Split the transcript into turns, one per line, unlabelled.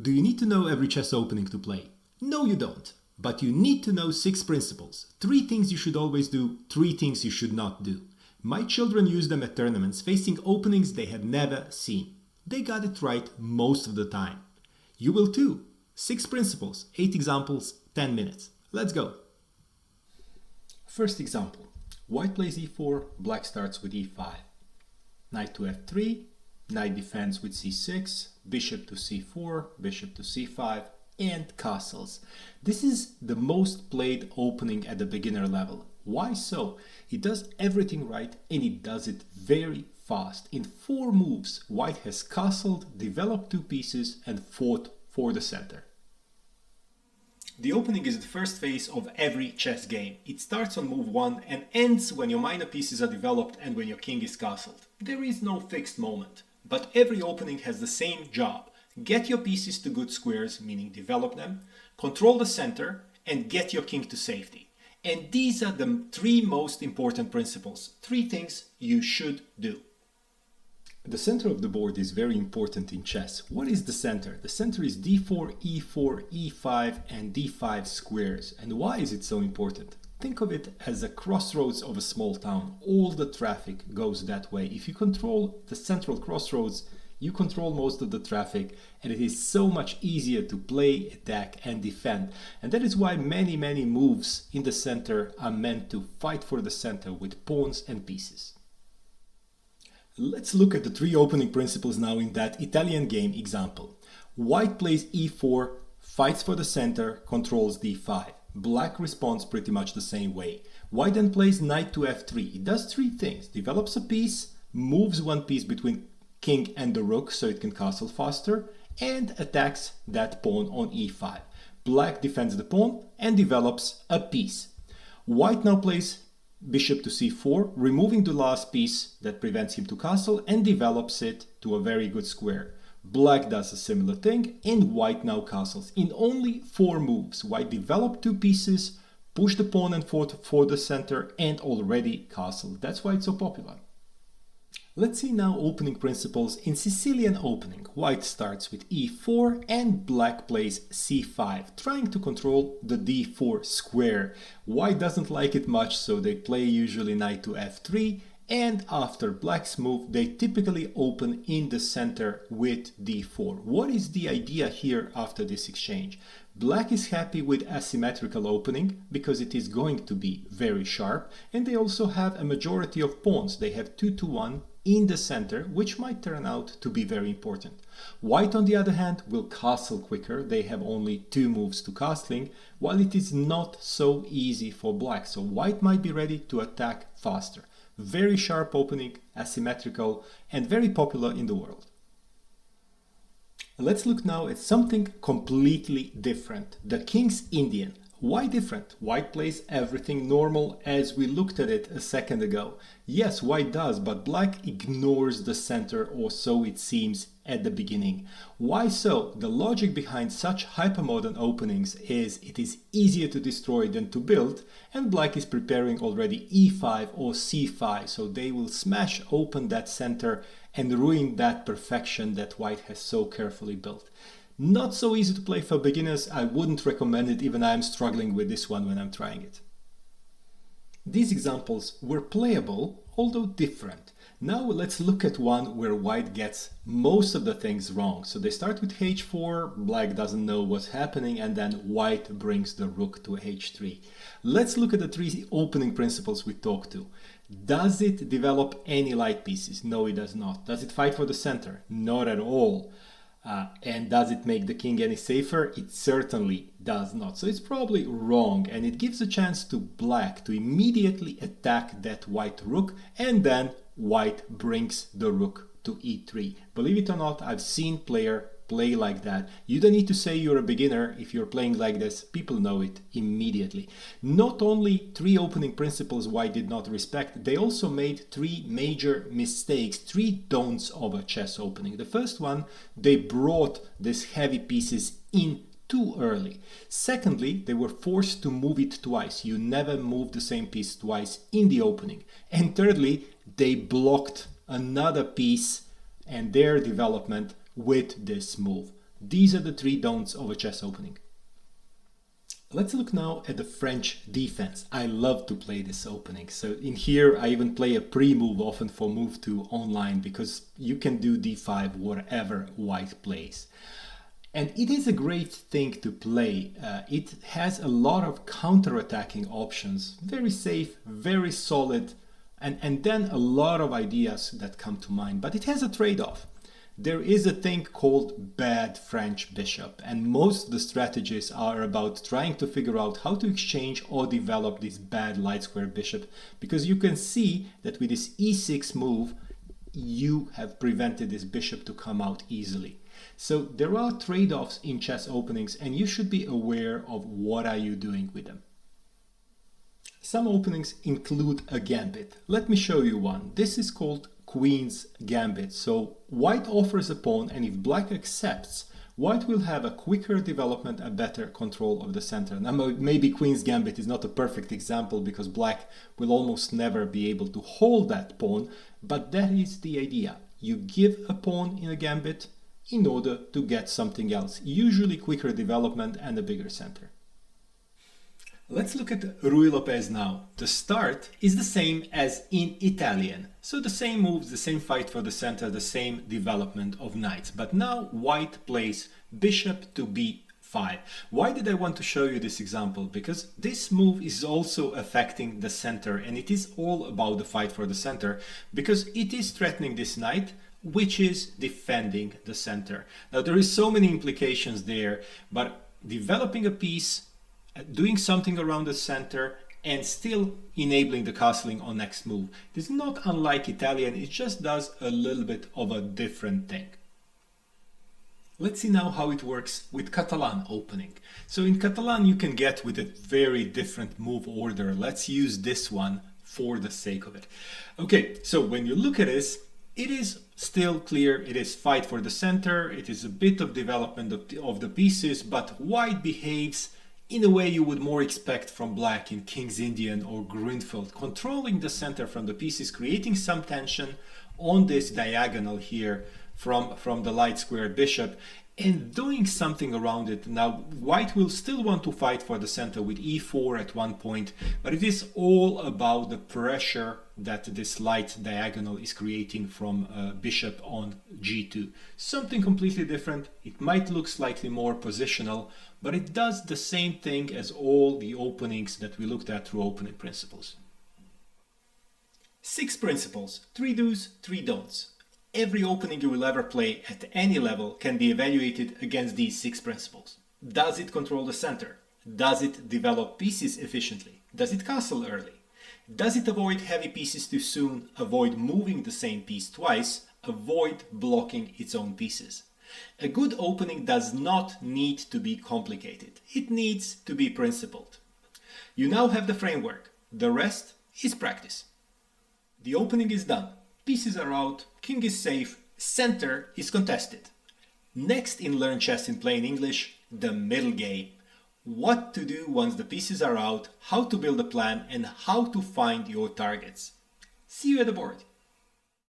Do you need to know every chess opening to play? No, you don't. But you need to know 6 principles. 3 things you should always do, 3 things you should not do. My children use them at tournaments, facing openings they had never seen. They got it right most of the time. You will too. 6 principles, 8 examples, 10 minutes. Let's go. First example. White plays e4, black starts with e5. Knight to f3, knight defends with c6, bishop to c4, bishop to c5, and castles. This is the most played opening at the beginner level. Why so? It does everything right and it does it very fast. In 4 moves, white has castled, developed 2 pieces, and fought for the center. The opening is the first phase of every chess game. It starts on move 1 and ends when your minor pieces are developed and when your king is castled. There is no fixed moment, but every opening has the same job. Get your pieces to good squares, meaning develop them, control the center, and get your king to safety. And these are the 3 most important principles, 3 things you should do. The center of the board is very important in chess. What is the center? The center is d4, e4, e5, and d5 squares. And why is it so important? Think of it as a crossroads of a small town. All the traffic goes that way. If you control the central crossroads, you control most of the traffic, and it is so much easier to play, attack, and defend. And that is why many moves in the center are meant to fight for the center with pawns and pieces. Let's look at the 3 opening principles now in that Italian game example. White plays e4, fights for the center, controls d5. Black responds pretty much the same way. White then plays knight to f3. It does 3 things. Develops a piece, moves 1 piece between king and the rook so it can castle faster, and attacks that pawn on e5. Black defends the pawn and develops a piece. White now plays bishop to c4, removing the last piece that prevents him to castle, and develops it to a very good square. Black does a similar thing, and white now castles. In only 4 moves, white developed 2 pieces, pushed the pawn and fought for the center, and already castled. That's why it's so popular. Let's see now opening principles in Sicilian opening. White starts with e4 and black plays c5, trying to control the d4 square. White doesn't like it much, so they play usually knight to f3, and after black's move, they typically open in the center with d4. What is the idea here after this exchange? Black is happy with asymmetrical opening because it is going to be very sharp, and they also have a majority of pawns. They have 2 to 1 in the center, which might turn out to be very important. White, on the other hand, will castle quicker. They have only 2 moves to castling, while it is not so easy for black, so white might be ready to attack faster. Very sharp opening, asymmetrical, and very popular in the world. Let's look now at something completely different. The King's Indian. Why different? White plays everything normal as we looked at it a second ago. Yes, white does, but black ignores the center, or so it seems at the beginning. Why so? The logic behind such hypermodern openings is it is easier to destroy than to build, and black is preparing already e5 or c5, so they will smash open that center and ruin that perfection that white has so carefully built. Not so easy to play for beginners. I wouldn't recommend it, even I'm struggling with this one when I'm trying it. These examples were playable, although different. Now let's look at one where white gets most of the things wrong. So they start with h4, black doesn't know what's happening, and then white brings the rook to h3. Let's look at the 3 opening principles we talked to. Does it develop any light pieces? No, it does not. Does it fight for the center? Not at all. And does it make the king any safer? It certainly does not. So it's probably wrong, and it gives a chance to black to immediately attack that white rook, and then white brings the rook to e3. Believe it or not, I've seen player play like that. You don't need to say you're a beginner if you're playing like this. People know it immediately. Not only 3 opening principles white did not respect, they also made 3 major mistakes, 3 don'ts of a chess opening. The first one, they brought these heavy pieces in too early. Secondly, they were forced to move it twice. You never move the same piece twice in the opening. And thirdly, they blocked another piece and their development with this move. These are the 3 don'ts of a chess opening. Let's look now at the French defense. I love to play this opening. So in here, I even play a pre-move often for move 2 online because you can do d5 whatever white plays. And it is a great thing to play. It has a lot of counter-attacking options. Very safe, very solid, and then a lot of ideas that come to mind. But it has a trade-off. There is a thing called bad French bishop, and most of the strategies are about trying to figure out how to exchange or develop this bad light square bishop, because you can see that with this e6 move, you have prevented this bishop to come out easily. So there are trade-offs in chess openings, and you should be aware of what are you doing with them. Some openings include a gambit. Let me show you one. This is called Queen's Gambit. So white offers a pawn, and if black accepts, white will have a quicker development and better control of the center. Now maybe Queen's Gambit is not a perfect example because black will almost never be able to hold that pawn, but that is the idea. You give a pawn in a gambit in order to get something else, usually quicker development and a bigger center. Let's look at Ruy Lopez now. The start is the same as in Italian. So the same moves, the same fight for the center, the same development of knights. But now white plays bishop to b5. Why did I want to show you this example? Because this move is also affecting the center, and it is all about the fight for the center because it is threatening this knight, which is defending the center. Now there is so many implications there, but developing a piece, doing something around the center, and still enabling the castling on next move. It is not unlike Italian, it just does a little bit of a different thing. Let's see now how it works with Catalan opening. So in Catalan you can get with a very different move order. Let's use this one for the sake of it. Okay, so when you look at this, it is still clear, it is fight for the center, it is a bit of development of the pieces, but white behaves in a way you would more expect from black in King's Indian or Grunfeld, controlling the center from the pieces, creating some tension on this diagonal here from the light square bishop, and doing something around it. Now white will still want to fight for the center with e4 at one point, but it is all about the pressure that this light diagonal is creating from bishop on g2. Something completely different. It might look slightly more positional, but it does the same thing as all the openings that we looked at through opening principles. 6 principles, 3 do's, 3 don'ts. Every opening you will ever play at any level can be evaluated against these 6 principles. Does it control the center? Does it develop pieces efficiently? Does it castle early? Does it avoid heavy pieces too soon, avoid moving the same piece twice, avoid blocking its own pieces? A good opening does not need to be complicated. It needs to be principled. You now have the framework. The rest is practice. The opening is done. Pieces are out, king is safe, center is contested. Next in Learn Chess in Plain English, the middle game. What to do once the pieces are out, how to build a plan, and how to find your targets. See you at the board.